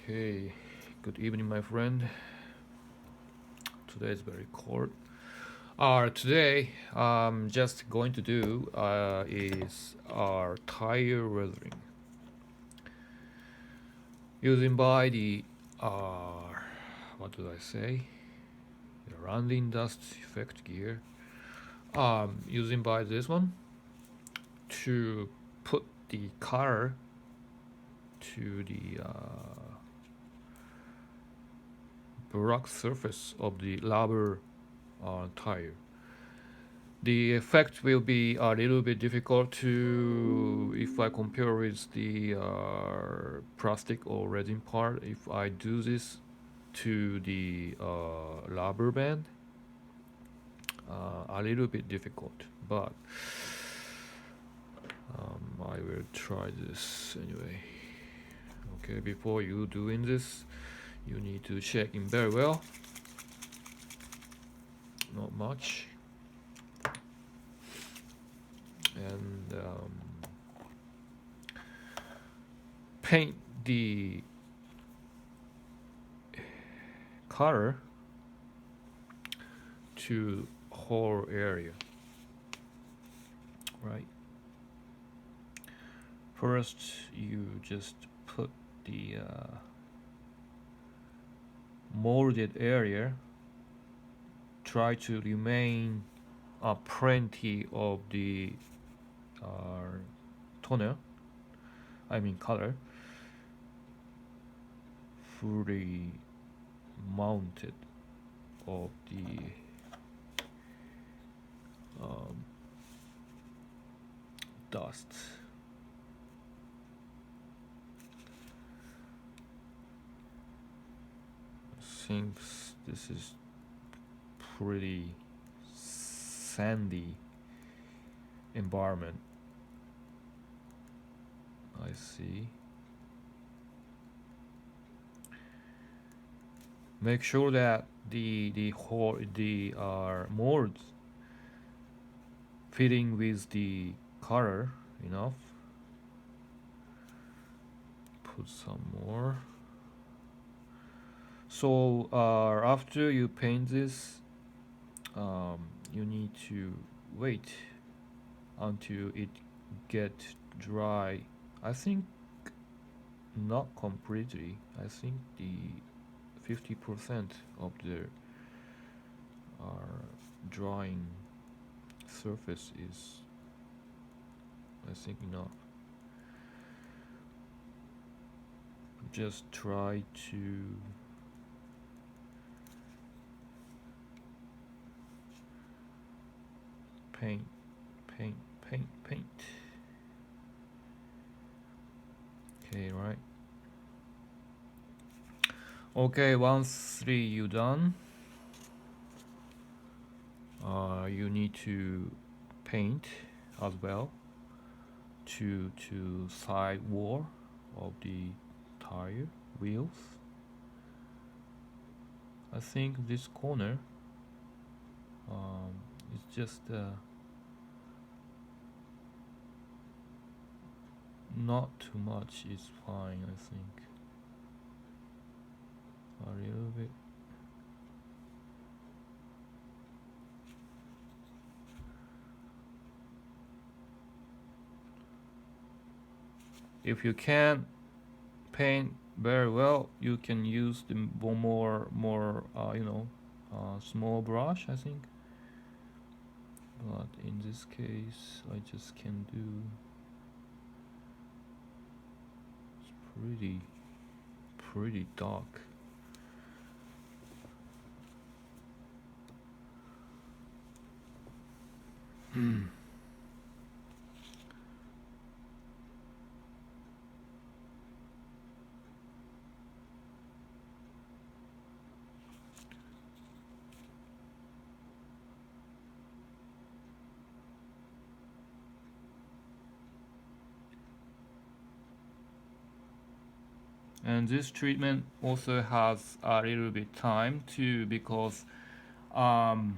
Okay, good evening, my friend. Today is very cold. Today, I'm just going to do is our tire weathering using by the what did I say? The rounding dust effect gear. Using by this one to put the color to the black surface of the rubber tire. The effect will be a little bit difficult to if I compare with the plastic or resin part. If I do this to the rubber band, a little bit difficult, but I will try this anyway. Okay, before you doing this, you need to check in very well. Not much. And paint the color to whole area, right? First, you just put the molded area. Try to remain plenty of the toner, I mean color, fully mounted of the dust. I think this is pretty sandy environment. I see. Make sure that the molds fitting with the color enough. Put some more. So after you paint this, you need to wait until it get dry. I think not completely. I think the 50% of the drying surface is, I think, enough. Just try to paint. Okay, right. Okay, once you done, you need to paint as well to side wall of the tire wheels. I think this corner is just not too much is fine. I think a little bit. If you can't paint very well, you can use the more small brush, I think. But in this case, I just can do. It's pretty dark. And this treatment also has a little bit time too, because of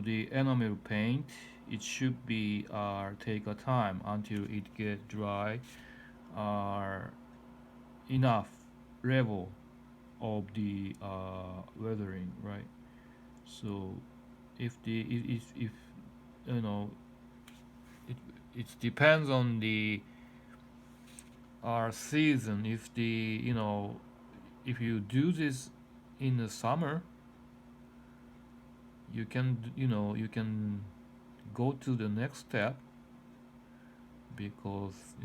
the enamel paint, it should be take a time until it get dry. enough level of the weathering, right? So if the if you know it it depends on the our season. If the if you do this in the summer, you can you can go to the next step because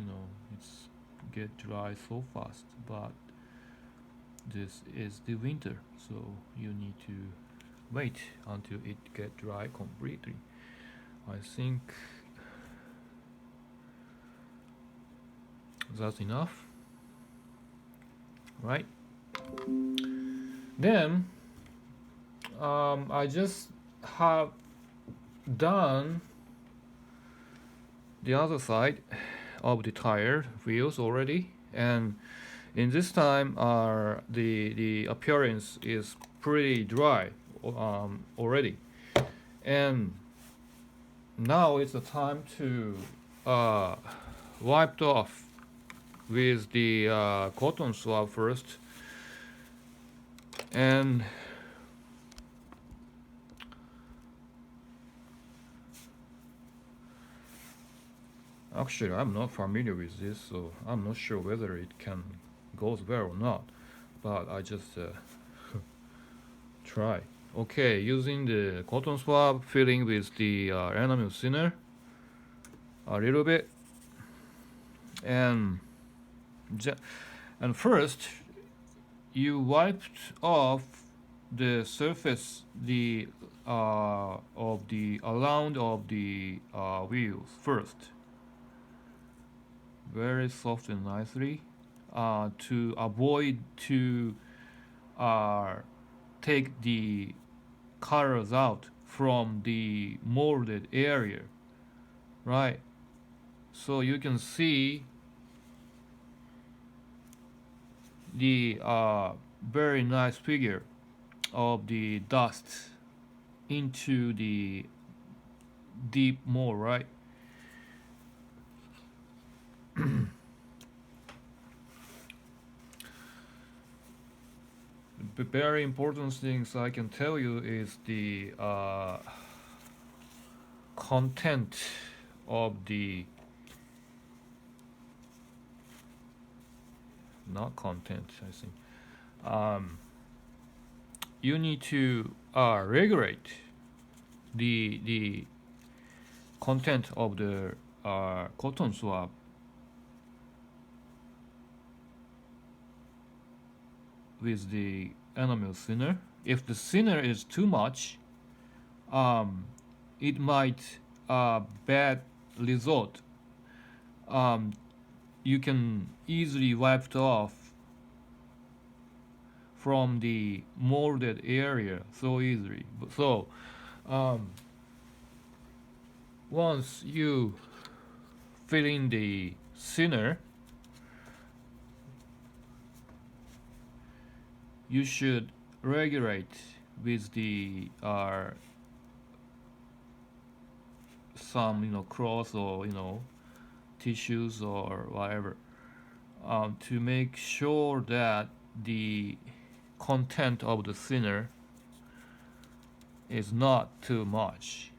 it's get dry so fast. But this is the winter, so you need to wait until it get dry completely. I think that's enough, right? Then I just have done the other side of the tire wheels already, and in this time the appearance is pretty dry already, and now it's the time to uh, wipe it off with the cotton swab first. And actually I'm not familiar with this, so I'm not sure whether it can goes well or not, but I just try. Okay, using the cotton swab, filling with the enamel thinner a little bit, and and first you wiped off the surface of the around of the wheels first, very soft and nicely, to avoid to uh, take the colors out from the molded area, right? So you can see the very nice figure of the dust into the deep mold, right? The very important things I can tell you is the content of the not content, I think. You need to regulate the content of the cotton swab with the enamel thinner. If the thinner is too much, it might bad result. Um, you can easily wipe it off from the molded area so easily. So um, once you fill in the thinner, you should regulate with the some cloth or tissues or whatever, to make sure that the content of the thinner is not too much.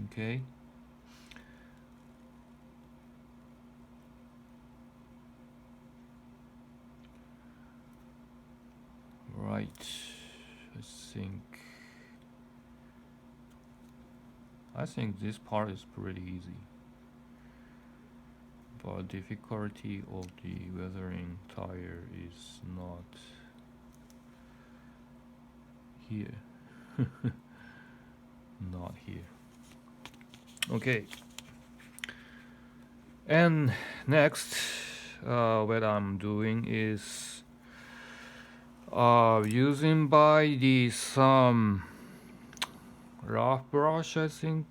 Okay. Right. I think this part is pretty easy, but difficulty of the weathering tire is not here. Not here. Okay. And next, what I'm doing is using by the some rough brush, I think.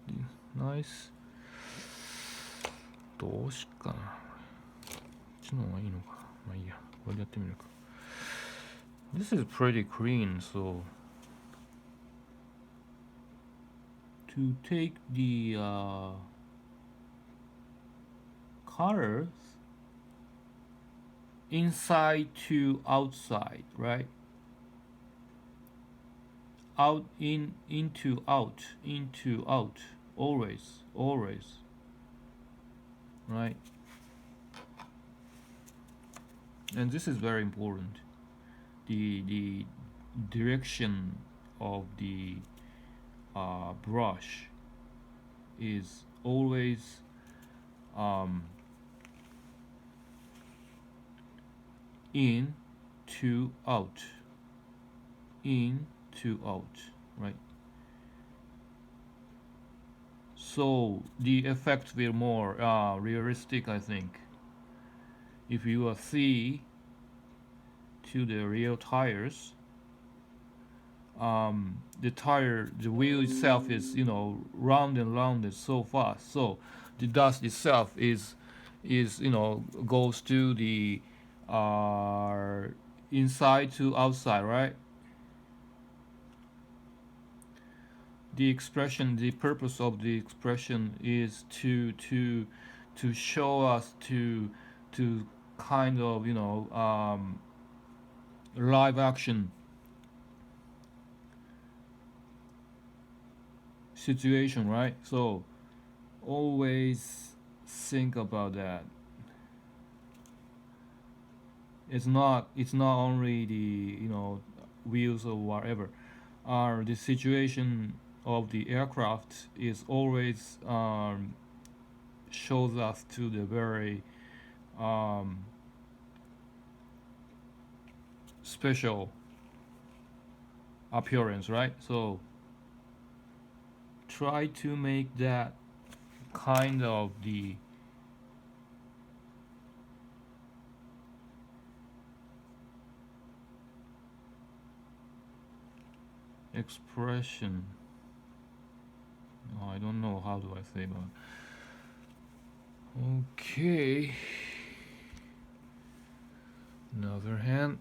Nice. どうしっかな。こっちの方がいいのか。まあいいや。これでやってみるか。This is pretty clean, so to take the colors inside to outside, right? Out, in, into out, always, right? And this is very important. The direction of the brush is always um, in to out, in to out, right? So the effect will more realistic, I think. If you see to the real tires, the wheel itself is round and rounded so fast. So the dust itself is goes to the uh, inside to outside, right? The purpose of the expression is to show us to kind of live action situation, right? So always think about that. It's not only the wheels or whatever. The situation of the aircraft is always shows us to the very um, special appearance, right? So try to make that kind of the expression. I don't know how do I say that. Okay. Another hand.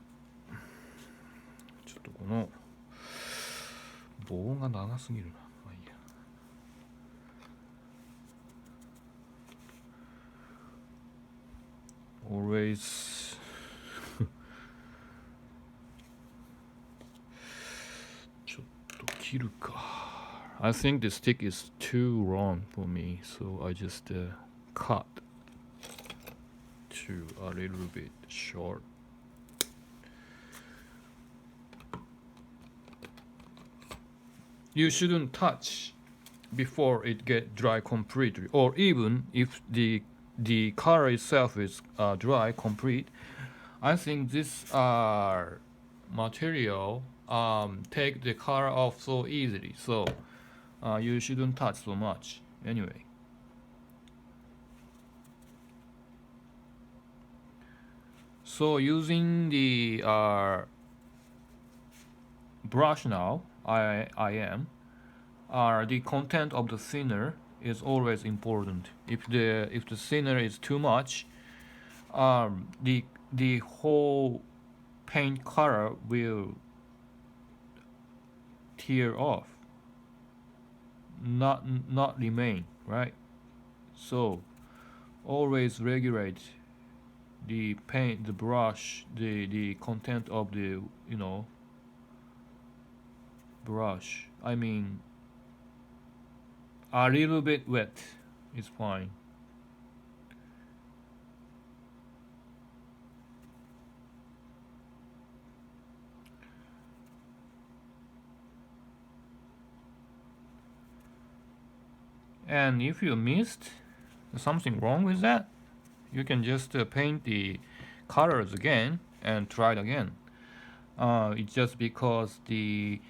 ちょっとこの棒が長すぎるな。まあいいや。Always ちょっと切るか。I think the stick is too long for me, so I just cut to a little bit short. You shouldn't touch before it get dry completely, or even if the color itself is dry complete. I think this material take the color off so easily, so you shouldn't touch so much anyway. So using the brush now, I am the content of the thinner is always important. If the thinner is too much, the whole paint color will tear off, not remain, right? So always regulate the paint, the brush, the content of the brush. I mean, a little bit wet is fine. And if you missed something wrong with that, you can just paint the colors again and try it again. It's just because the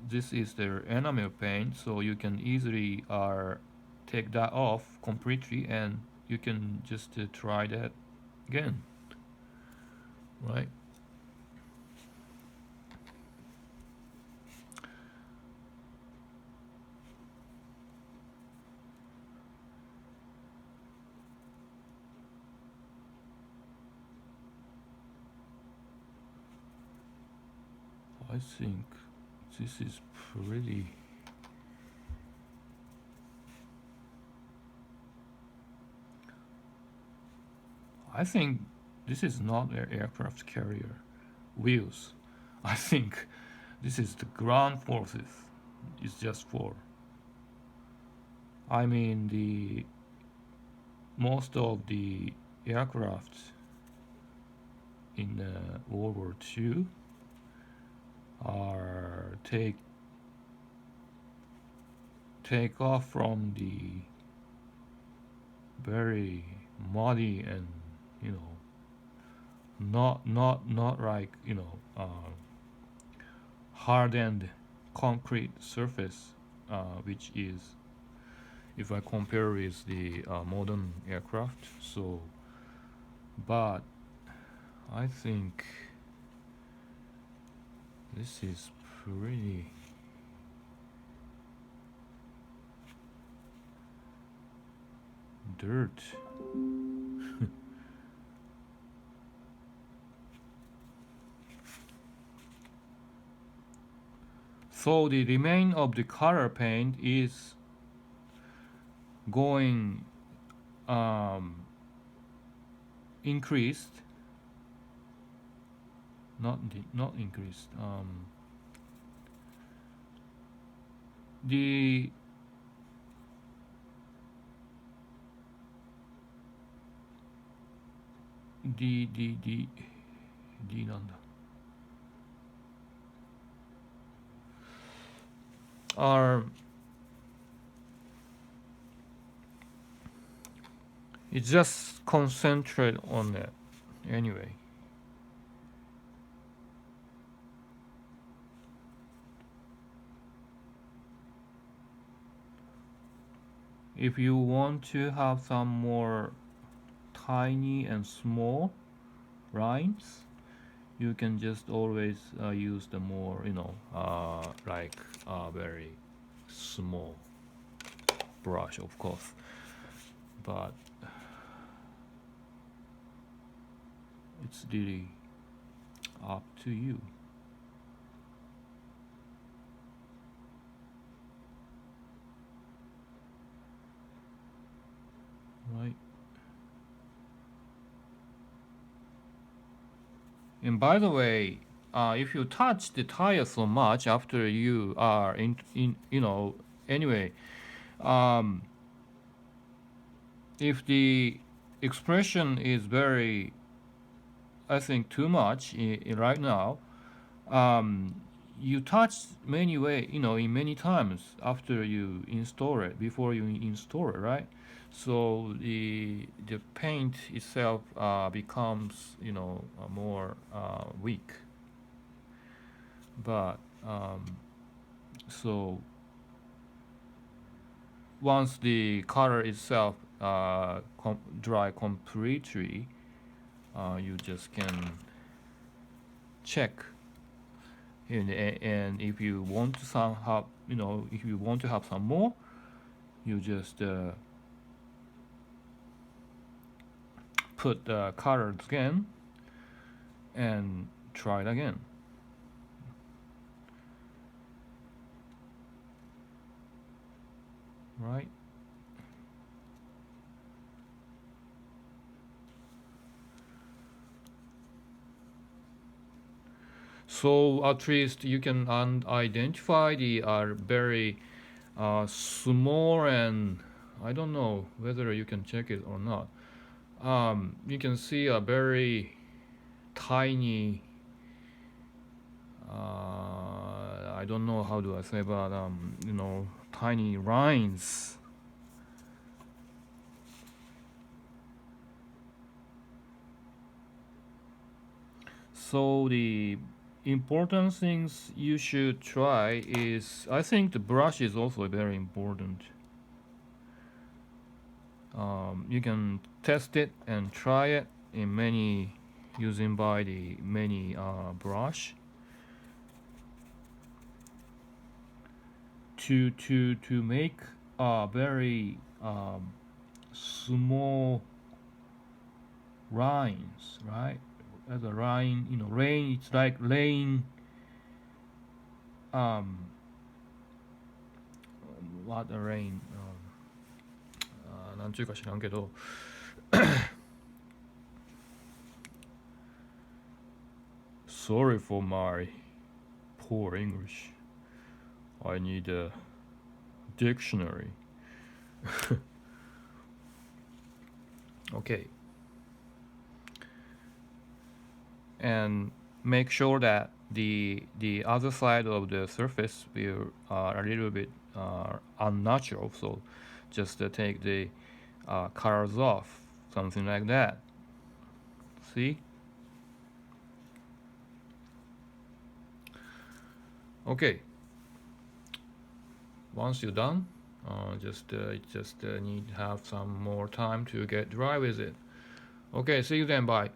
this is the enamel paint, so you can easily take that off completely, and you can just try that again, right? I think this is pretty. I think this is not an aircraft carrier wheels. I think this is the ground forces. It's just for. I mean, the most of the aircraft in World War II are take off from the very muddy and you know not like hardened concrete surface, which is if I compare with the modern aircraft. So, but I think this is pretty dirt. So the remain of the color paint is going increased, not increased. Theなんだ are it just concentrate on it anyway. If you want to have some more tiny and small lines, you can just always use the more like very small brush, of course, but it's really up to you. Right. And by the way, if you touch the tire so much after you are in anyway, um, if the expression is very, I think, too much right now, you touch many way, in many times after you install it, before you install it, right? So the paint itself becomes, more weak. But so once the color itself dry completely, you just can check. And if you want to have, if you want to have some more, you just put the colors again and try it again. Right? So at least you can identify the very small, and I don't know whether you can check it or not. You can see a very tiny, I don't know how do I say, but tiny lines. So the important things you should try is, I think the brush is also very important. You can test it and try it in many, using by the many brush to make a very small lines, right? As a line, rain, it's like laying what a rain なんちゅうか知らんけど sorry for my poor English. I need a dictionary. Okay. And make sure that the other side of the surface will a little bit unnatural. So just take the colors off, something like that. See? Okay. Once you're done, just need have some more time to get dry with it. Okay, see you then. Bye.